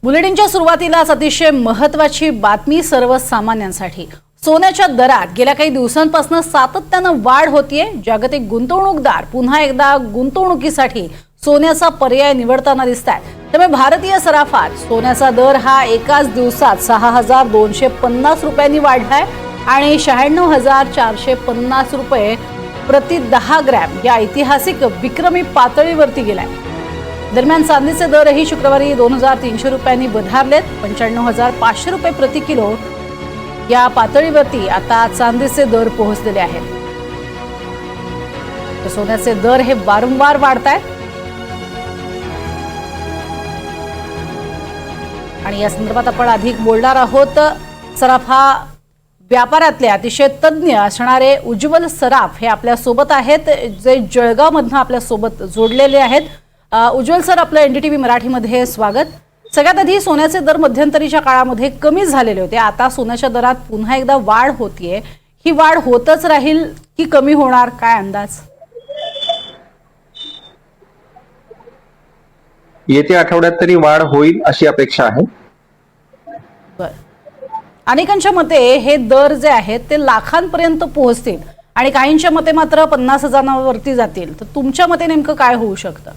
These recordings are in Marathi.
बुलेटिनच्या सुरुवातीलाच अतिशय महत्त्वाची बातमी सर्वसामान्यांसाठी। सोन्याच्या दरात गेल्या काही दिवसांपासून सातत्यानं वाढ होतीये। जागतिक गुंतवणूकदार पुन्हा एकदा गुंतवणुकीसाठी सोन्याचा पर्याय निवडताना दिसतात। त्यामुळे भारतीय सराफात सोन्याचा दर हा एकाच दिवसात 6250 रुपयांनी वाढलाय आणि 96450 रुपये प्रति 10 ग्रॅम या ऐतिहासिक विक्रमी पातळीवरती गेलाय। दरम्यान चांदीचे दरही शुक्रवारी 2300 रुपयांनी वधारलेत। 95500 रुपये प्रति किलो या पातळीवरती आता चांदीचे दर पोहोचलेले आहेत। सोन्याचे दर हे वारंवार वाढतायत आणि या संदर्भात आपण अधिक बोलणार आहोत। सराफा व्यापारातले अतिशय तज्ञ असणारे उज्ज्वल सराफ हे आपल्या सोबत आहेत, जे जळगावमधून आपल्या सोबत जोडलेले आहेत। उज्ज्वल सर, आपलं एनडीटीव्ही मराठीमध्ये स्वागत। सगळ्यात आधी सोन्याचे दर मध्यंतरीच्या काळामध्ये कमी झालेले होते, आता सोन्याच्या दरात पुन्हा एकदा वाढ होतीये। ही वाढ होतच राहील की कमी होणार, काय अंदाज? येत्या आठवड्यात तरी वाढ होईल अशी अपेक्षा आहे। अनेकांच्या मते हे दर जे आहेत ते लाखांपर्यंत पोहोचतील आणि काहींच्या मते मात्र 50,000वरती जातील। तर तुमच्या मते नेमकं काय होऊ शकतं?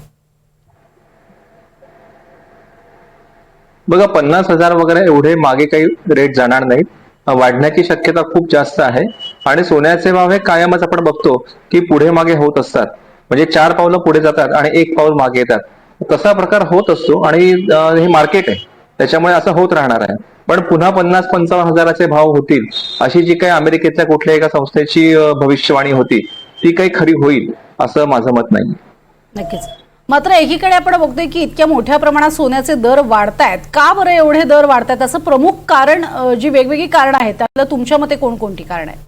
बघा, 50,000 वगैरे एवढे मागे काही रेट जाणार नाहीत, वाढण्याची शक्यता खूप जास्त आहे। आणि सोन्याचे भाव हे कायमच आपण बघतो की पुढे मागे होत असतात, म्हणजे 4 पावलं पुढे जातात आणि 1 पाऊल मागे येतात, तसा प्रकार होत असतो आणि हे मार्केट आहे, त्याच्यामुळे असं होत राहणार आहे। पण पुन्हा 50-55 हजाराचे भाव होतील अशी जी काही अमेरिकेतल्या कुठल्या एका संस्थेची भविष्यवाणी होती ती काही खरी होईल असं माझं मत नाही। नक्कीच। मात्र एकीकडे आपण बघतोय की इतक्या मोठ्या प्रमाणात सोन्याचे दर वाढतायत, का बरं एवढे दर वाढतायत? असं प्रमुख कारण, जी वेगवेगळी कारण आहेत, त्यातलं तुमच्या मते कोणकोणती कारण आहेत?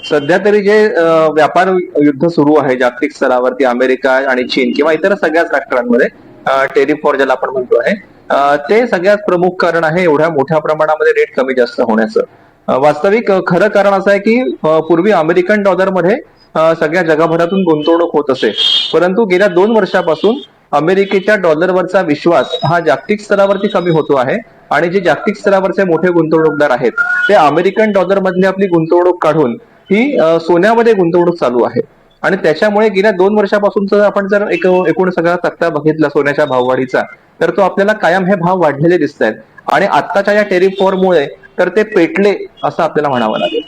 सध्या तरी जे व्यापार युद्ध सुरू आहे जागतिक स्तरावरती अमेरिका आणि चीन किंवा इतर सगळ्याच राष्ट्रांमध्ये, टेरिफ वॉर ज्याला आपण म्हणतो आहे, ते सगळ्यात प्रमुख कारण आहे एवढ्या मोठ्या प्रमाणामध्ये रेट कमी जास्त होण्याचं। वास्तविक खरं कारण असं आहे की पूर्वी अमेरिकन डॉलरमध्ये सगळ्या जगभरातून गुंतवणूक होत असे, परंतु गेल्या 2 वर्षापासून अमेरिकेच्या डॉलरवरचा विश्वास हा जागतिक स्तरावरती कमी होतो आहे आणि जे जागतिक स्तरावरचे मोठे गुंतवणूकदार आहेत ते अमेरिकन डॉलर मधली आपली गुंतवणूक काढून ही सोन्यामध्ये गुंतवणूक चालू आहे। आणि त्याच्यामुळे गेल्या 2 वर्षापासूनचा आपण जर एकूण सगळा तक्ता बघितला सोन्याच्या भाववाढीचा, तर तो आपल्याला कायम हे भाव वाढलेले दिसत आहेत आणि आत्ताच्या या टेरिफ वॉरमुळे तर ते पेटले असं आपल्याला म्हणावं लागेल।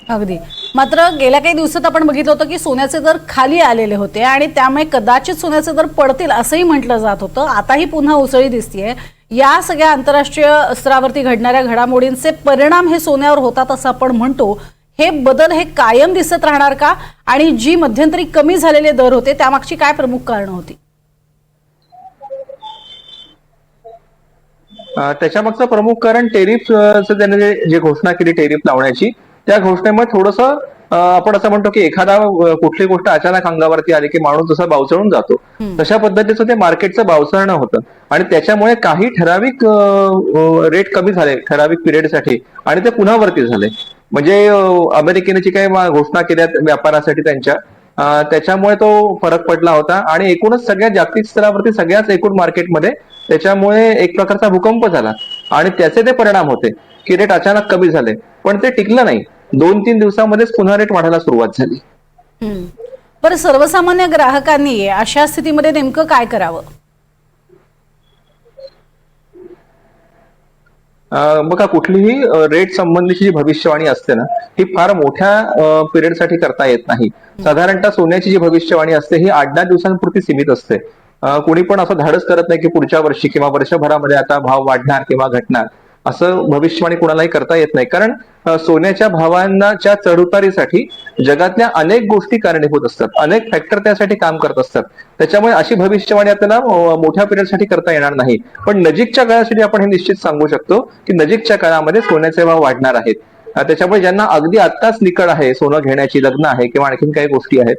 अगदी। मात्र गेल्या काही दिवसात आपण बघितलं होतं की सोन्याचे दर खाली आलेले होते आणि त्यामुळे कदाचित सोन्याचे दर पडतील असंही म्हटलं जात होतं। आताही पुन्हा उसळी दिसतीये। या सगळ्या आंतरराष्ट्रीय स्तरावरती घडणाऱ्या घडामोडींचे परिणाम हे सोन्यावर होतात असं आपण म्हणतो। हे बदल हे कायम दिसत राहणार का? आणि जी मध्यंतरी कमी झालेले दर होते त्यामागची काय प्रमुख कारणं होती? त्याच्यामागचं प्रमुख कारण टेरिफचं त्याने जे घोषणा केली टेरिफ लावण्याची, त्या घोषणेमुळे थोडंसं आपण असं म्हणतो की एखादा कुठली गोष्ट अचानक अंगावरती आली की माणूस जसा बावचळून जातो, तशा पद्धतीचं ते मार्केटचं बावचळणं होतं आणि त्याच्यामुळे काही ठराविक रेट कमी झाले ठराविक पिरियडसाठी आणि ते पुन्हा वरती झाले। म्हणजे अमेरिकेने जी काही घोषणा केल्या व्यापारासाठी त्याच्यामुळे तो फरक पडला होता आणि एकूणच सगळ्या जागतिक स्तरावरती सगळ्याच एकूण मार्केटमध्ये त्याच्यामुळे एक प्रकारचा भूकंप झाला आणि त्याचे ते परिणाम होते की रेट अचानक कमी झाले, पण ते टिकलं नाही। 2-3 दिवसामध्येच पुन्हा रेट वाढायला सुरुवात झाली। बरं, सर्वसामान्य ग्राहकांनी अशा स्थितीमध्ये नेमकं काय करावं? बघा, कुठलीही रेट संबंधीची जी भविष्यवाणी असते ना, ही फार मोठ्या पिरियडसाठी करता येत नाही। साधारणतः सोन्याची जी भविष्यवाणी असते ही 8-10 दिवसांपुरती सीमित असते। कोणी पण असं धाडस करत नाही की पुढच्या वर्षी किंवा वर्षभरामध्ये आता भाव वाढणार किंवा घटणार, असं भविष्यवाणी कोणालाही करता येत नाही। कारण सोन्याच्या भावांच्या चढउतारीसाठी जगातल्या अनेक गोष्टी कारणीभूत असतात, अनेक फॅक्टर त्यासाठी काम करत असतात। त्याच्यामुळे अशी भविष्यवाणी आपल्याला मोठ्या पिरियडसाठी करता येणार नाही, पण नजीकच्या काळासाठी आपण हे निश्चित सांगू शकतो की नजीकच्या काळामध्ये सोन्याचे भाव वाढणार आहेत। त्याच्यामुळे ज्यांना अगदी आत्ताच निकड आहे सोनं घेण्याची, लग्न आहे किंवा आणखीन काही गोष्टी आहेत,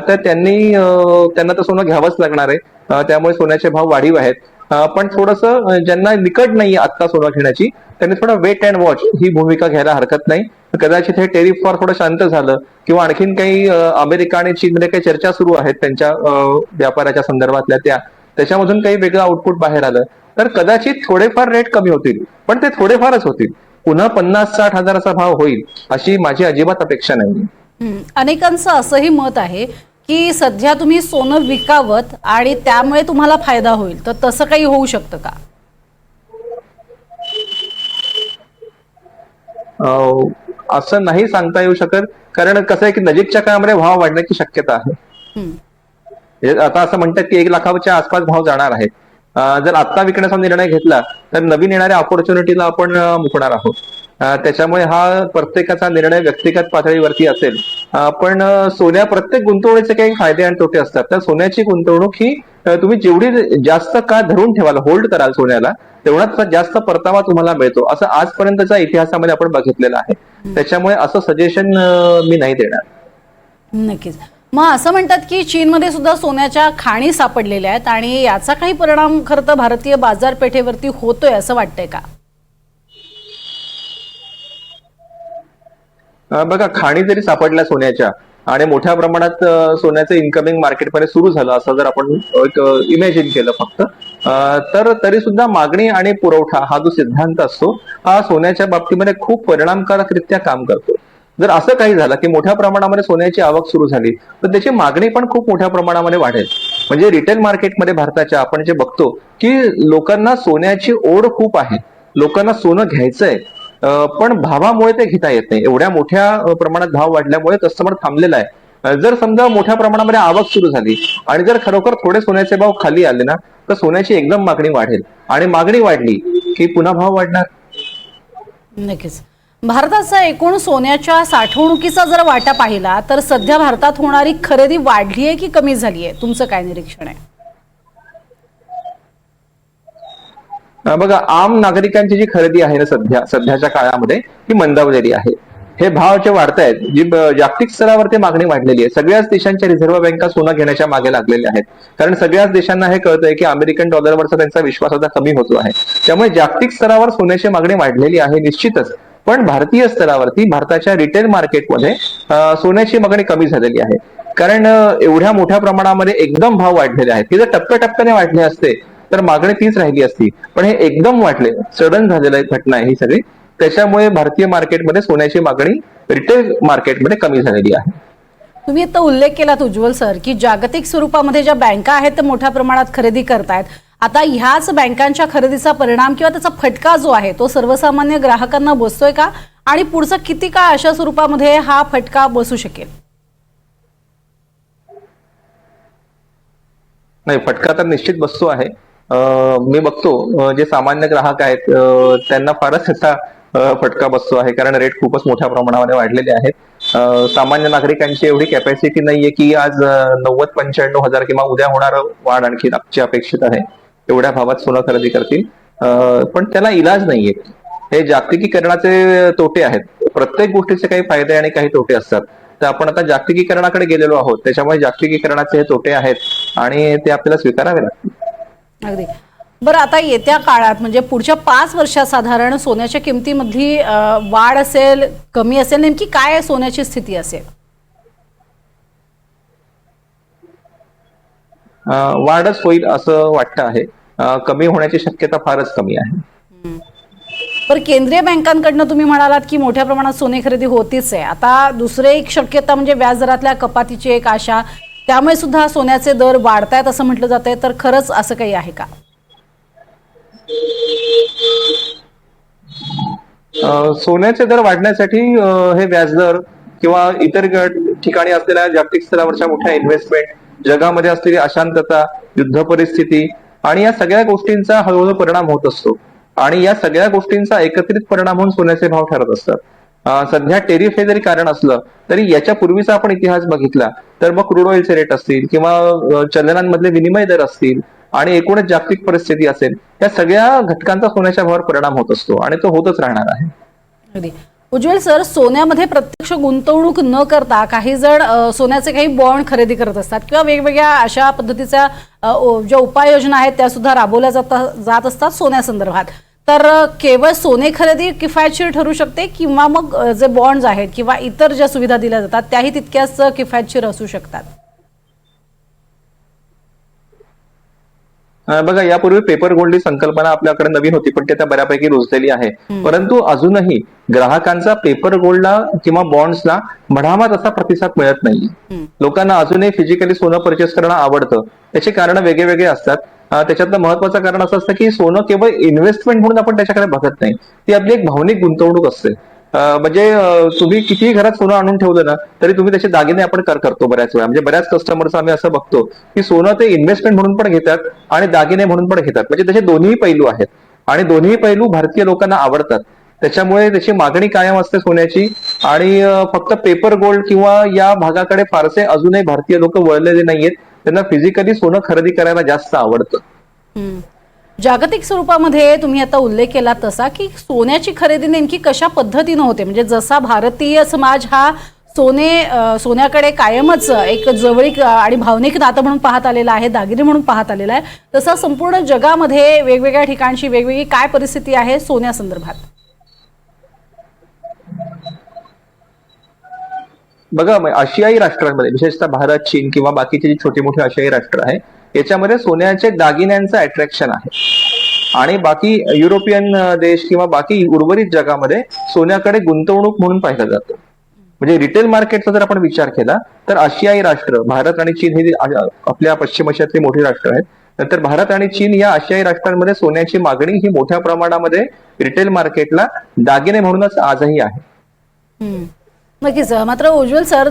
तर त्यांना तर सोनं घ्यावंच लागणार आहे, त्यामुळे सोन्याचे भाव वाढीव आहेत। पण थोडंसं ज्यांना निकट नाही आत्ता सोनं घेण्याची त्यांनी थोडं वेट अँड वॉच ही भूमिका घ्यायला हरकत नाही। कदाचित हे टेरिफ वॉर थोडं शांत झालं किंवा आणखीन काही अमेरिका आणि चीनमध्ये काही चर्चा सुरू आहेत त्यांच्या व्यापाराच्या संदर्भातल्या, त्याच्यामधून काही वेगळं आउटपुट बाहेर आलं तर कदाचित थोडेफार रेट कमी होतील, पण ते थोडेफारच होतील. पुन्हा 50-60 हजाराचा भाव होईल अशी माझी अजिबात अपेक्षा नाही. अनेकांचं असंही मत आहे की सध्या तुम्ही सोनं विकावत आणि त्यामुळे तुम्हाला फायदा होईल, तर तसं काही होऊ शकतं का? असं नाही सांगता येऊ शकत, कारण कसं आहे की नजीकच्या काळामध्ये भाव वाढण्याची शक्यता आहे. हम्म. आता असं म्हणतात की 1 लाखाच्या आसपास भाव जाणार आहे. जर आत्ता विकण्याचा निर्णय घेतला तर नवीन येणाऱ्या ऑपॉर्च्युनिटीला आपण मुकणार आहोत. त्याच्यामुळे हा प्रत्येकाचा निर्णय व्यक्तिगत पातळीवरती असेल. पण प्रत्येक गुंतवणुकीचे काही फायदे आणि तोटे असतात. तर सोन्याची गुंतवणूक ही तुम्ही जेवढी जास्त काळ धरून ठेवाल, होल्ड कराल सोन्याला, तेवढाच जास्त परतावा तुम्हाला मिळतो, असं आजपर्यंतच्या इतिहासामध्ये आपण बघितलेलं आहे. त्याच्यामुळे असं सजेशन मी नाही देणार. नक्कीच. मग असं म्हणतात की चीनमध्ये सुद्धा सोन्याच्या खाणी सापडलेल्या आहेत आणि याचा काही परिणाम खरं तर भारतीय बाजारपेठेवरती होतोय असं वाटतंय का? बघा, खाणी जरी सापडल्या सोन्याच्या आणि मोठ्या प्रमाणात सोन्याचं इन्कमिंग मार्केटमध्ये सुरू झालं असं जर आपण एक इमॅजिन केलं फक्त, तर तरी सुद्धा मागणी आणि पुरवठा हा जो सिद्धांत असतो हा सोन्याच्या बाबतीमध्ये खूप परिणामकारकरित्या काम करतो. जर असं काही झालं की मोठ्या प्रमाणामध्ये सोन्याची आवक सुरू झाली तर त्याची मागणी पण खूप मोठ्या प्रमाणामध्ये वाढेल. म्हणजे रिटेल मार्केटमध्ये भारताच्या आपण जे बघतो की लोकांना सोन्याची ओढ खूप आहे, लोकांना सोनं घ्यायचंय, पण भावामुळे ते घेता येत नाही. एवढ्या मोठ्या प्रमाणात भाव वाढल्यामुळे कस्टमर थांबलेला आहे. जर समजा मोठ्या प्रमाणामध्ये आवक सुरू झाली आणि जर खरोखर थोडे सोन्याचे भाव खाली आले ना, तर सोन्याची एकदम मागणी वाढेल आणि मागणी वाढली की पुन्हा भाव वाढणार. नक्कीच. भारताचा एकूण सोन्याच्या साठवणुकीचा जर वाटा पाहिला तर सध्या भारतात होणारी खरेदी वाढली आहे की कमी झाली आहे? तुमचं काय निरीक्षण आहे? बघा, आम नागरिकांची जी खरेदी आहे ना सध्याच्या काळामध्ये ही मंदावलेली आहे. हे भाव जे वाढतायत, जी जागतिक स्तरावरती मागणी वाढलेली आहे. सगळ्याच देशांच्या रिझर्व्ह बँका सोनं घेण्याच्या मागे लागलेल्या आहेत, कारण सगळ्याच देशांना हे कळतंय की अमेरिकन डॉलरवरचा त्यांचा विश्वास आता कमी होतो आहे. त्यामुळे जागतिक स्तरावर सोन्याची मागणी वाढलेली आहे निश्चितच, पण भारतीय स्तरावरती भारताच्या रिटेल मार्केटमध्ये सोन्याची मागणी कमी झालेली आहे. कारण एवढ्या मोठ्या प्रमाणामध्ये एकदम भाव वाढलेले आहेत. हे जर टप्प्याटप्प्याने वाढले असते तर मागणी तीच राहिली असती, पण हे एकदम वाढले, सडन झालेली घटना आहे ही सगळी. त्याच्यामुळे भारतीय मार्केटमध्ये सोन्याची मागणी रिटेल मार्केटमध्ये कमी झालेली आहे. तुम्ही आता उल्लेख केलात उज्ज्वल सर की जागतिक स्वरूपामध्ये ज्या बँका आहेत त्या मोठ्या प्रमाणात खरेदी करतायत. आता ह्याच बँकांच्या खरेदीचा परिणाम किंवा त्याचा फटका जो आहे तो सर्वसामान्य ग्राहकांना बसतोय का, आणि पुढचा किती काळ अशा स्वरूपामध्ये हा फटका बसू शकेल? नाही, फटका तर निश्चित बसतो आहे. मी बघतो जे सामान्य ग्राहक आहेत त्यांना फारच त्याचा फटका बसतो आहे, कारण रेट खूपच मोठ्या प्रमाणामध्ये वाढलेले आहेत. सामान्य नागरिकांची एवढी कॅपॅसिटी नाहीये की आज 90-95 हजार किंवा उद्या होणार वाढ आणखी अपेक्षित आहे, एवढ्या भावात सोनं खरेदी करतील. पण त्याला इलाज नाहीये. हे जागतिकीकरणाचे तोटे आहेत. प्रत्येक गोष्टीचे काही फायदे आणि काही तोटे असतात. तर आपण आता जागतिकीकरणाकडे गेलेलो आहोत, त्याच्यामुळे जागतिकीकरणाचे हे तोटे आहेत आणि ते आपल्याला स्वीकारावे लागतील. अगदी बरं. आता येत्या काळात म्हणजे पुढच्या 5 वर्षात साधारण सोन्याच्या किमतीमधली वाढ असेल, कमी असेल, नेमकी काय सोन्याची स्थिती असेल? वाढच होईल असं वाटतं आहे. कमी होण्याची शक्यता फारच कमी आहे. तर केंद्रीय बँकांकडनं तुम्ही म्हणालात की मोठ्या प्रमाणात सोने खरेदी होतीच आहे. आता दुसरी एक शक्यता म्हणजे व्याजदरातल्या कपातीची एक आशा, त्यामुळे सुद्धा सोन्याचे दर वाढतायत असं म्हटलं जातंय. तर खरंच असं काही आहे का? सोन्याचे दर वाढण्यासाठी हे व्याजदर किंवा इतर ठिकाणी असलेल्या जागतिक स्तरावरच्या मोठ्या इन्व्हेस्टमेंट, जगामध्ये असलेली अशांतता, युद्ध परिस्थिती आणि या सगळ्या गोष्टींचा हळूहळू परिणाम होत असतो आणि या सगळ्या गोष्टींचा एकत्रित परिणाम होऊन सोन्याचे भाव ठरत असतात. सध्या टेरिफ हे जरी कारण असलं तरी याच्या पूर्वीचा आपण इतिहास बघितला तर मग क्रूड ऑइलचे रेट असतील किंवा चलनांमधले विनिमय दर असतील आणि एकूणच जागतिक परिस्थिती असेल, या सगळ्या घटकांचा सोन्याच्या भावावर परिणाम होत असतो आणि तो होतच राहणार आहे. अगदी. उज्ज्वल सर, सोन्यामध्ये प्रत्यक्ष गुंतवणूक न करता काही जण सोन्याचे काही बॉन्ड खरेदी करत असतात किंवा वेगवेगळ्या अशा पद्धतीच्या ज्या उपाययोजना आहेत त्या सुद्धा राबवल्या जात असतात सोन्यासंदर्भात. तर केवळ सोने खरेदी किफायतशीर ठरू शकते किंवा मग जे बॉन्ड्स आहेत किंवा इतर ज्या सुविधा दिल्या जातात त्याही तितक्याच किफायतशीर असू शकतात? बघा, यापूर्वी पेपर गोल्ड ही संकल्पना आपल्याकडे नवीन होती, पण ती आता बऱ्यापैकी रुजलेली आहे. परंतु अजूनही ग्राहकांचा पेपर गोल्डला किंवा बॉन्ड्सला म्हणावा तसा प्रतिसाद मिळत नाही. लोकांना अजूनही फिजिकली सोनं परचेस करणं आवडतं. त्याची कारण वेगळे असतात. त्याच्यातलं महत्वाचं कारण असं असतं की सोनं केवळ इन्व्हेस्टमेंट म्हणून आपण त्याच्याकडे बघत नाही, ती आपली एक भावनिक गुंतवणूक असते. म्हणजे तुम्ही कितीही घरात सोनं आणून ठेवलं ना तरी तुम्ही त्याचे दागिने आपण करतो बऱ्याच वेळा. म्हणजे बऱ्याच कस्टमर्स आम्ही असं बघतो की सोनं ते इन्व्हेस्टमेंट म्हणून पण घेतात आणि दागिने म्हणून पण घेतात. म्हणजे त्याचे दोन्ही पैलू आहेत आणि दोन्ही पैलू भारतीय लोकांना आवडतात. त्याच्यामुळे त्याची मागणी कायम असते सोन्याची. आणि फक्त पेपर गोल्ड किंवा या भागाकडे फारसे अजूनही भारतीय लोक वळलेले नाहीयेत. त्यांना फिजिकली सोनं खरेदी करायला जास्त आवडतं. जागतिक स्वरूपामध्ये तुम्ही आता उल्लेख केला तसा की सोन्याची खरेदी नेमकी कशा पद्धतीनं होते, म्हणजे जसा भारतीय समाज हा सोन्याकडे कायमच एक जवळीक आणि भावनिक नातं म्हणून पाहत आलेला आहे, दागिने म्हणून पाहत आलेला आहे, तसा संपूर्ण जगामध्ये वेगवेगळ्या ठिकाणची वेगवेगळी काय परिस्थिती आहे सोन्यासंदर्भात? बघा, आशियाई राष्ट्रांमध्ये विशेषतः भारत, चीन किंवा बाकीचे जे छोटे मोठे आशियाई राष्ट्र आहे याच्यामध्ये सोन्याचे दागिन्यांचं अट्रॅक्शन आहे. आणि बाकी युरोपियन देश किंवा बाकी उर्वरित जगामध्ये सोन्याकडे गुंतवणूक म्हणून पाहिलं जातं. म्हणजे रिटेल मार्केटचा जर आपण विचार केला तर आशियाई राष्ट्र भारत आणि चीन हे आपल्या पश्चिम आशियातले मोठे राष्ट्र आहेत. नंतर भारत आणि चीन या आशियाई राष्ट्रांमध्ये सोन्याची मागणी ही मोठ्या प्रमाणामध्ये रिटेल मार्केटला दागिने म्हणूनच आजही आहे. नक्कीच. मात्र उज्ज्वल सर,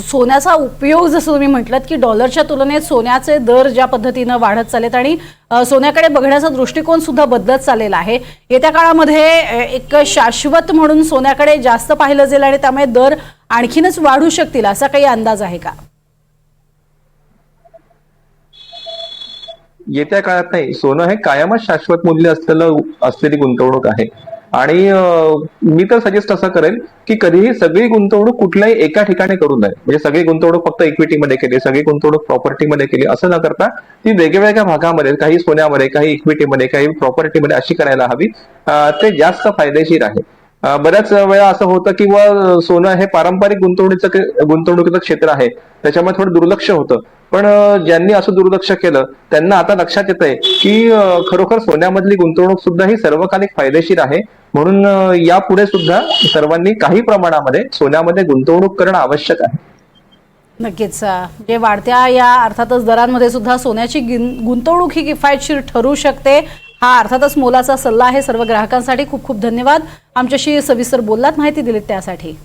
सोन्याचा उपयोग जसं तुम्ही म्हटलं की डॉलरच्या तुलनेत सोन्याचे दर ज्या पद्धतीनं वाढत चाललेत आणि सोन्याकडे बघण्याचा दृष्टिकोन सुद्धा बदलत चाललेला आहे, येत्या काळामध्ये एक शाश्वत म्हणून सोन्याकडे जास्त पाहिलं जाईल आणि त्यामुळे दर आणखीनच वाढू शकतील असा काही अंदाज आहे का? येत्या काळात नाही, सोनं हे कायमच शाश्वत मूल्य असलेली गुंतवणूक आहे. आणि मी तर सजेस्ट असं करेन की कधीही सगळी गुंतवणूक कुठल्याही एका ठिकाणी करू नये. म्हणजे सगळी गुंतवणूक फक्त इक्विटीमध्ये केली, सगळी गुंतवणूक प्रॉपर्टीमध्ये केली असं न करता ती वेगवेगळ्या भागामध्ये, काही सोन्यामध्ये, काही इक्विटीमध्ये, काही प्रॉपर्टीमध्ये अशी करायला हवी. ते जास्त फायदेशीर आहे. बऱ्याच वेळा असं होतं की सोनं हे पारंपरिक गुंतवणुकीचं क्षेत्र आहे, त्याच्यामुळे थोडं दुर्लक्ष होतं. पण ज्यांनी असं दुर्लक्ष केलं त्यांना आता लक्षात येत आहे की खरोखर सोन्यामधली गुंतवणूक सुद्धा ही सर्वकालिक फायदेशीर आहे. म्हणून यापुढे सुद्धा सर्वांनी काही प्रमाणामध्ये सोन्यामध्ये गुंतवणूक करणं आवश्यक आहे. नक्कीच. म्हणजे वाढत्या या अर्थातच दरांमध्ये सुद्धा सोन्याची गुंतवणूक ही किफायतशीर ठरू शकते, हा अर्थातच मोलाचा सल्ला आहे सर्व ग्राहकांसाठी. खूप खूप धन्यवाद आमच्याशी सविस्तर बोललात, माहिती दिलीत त्यासाठी.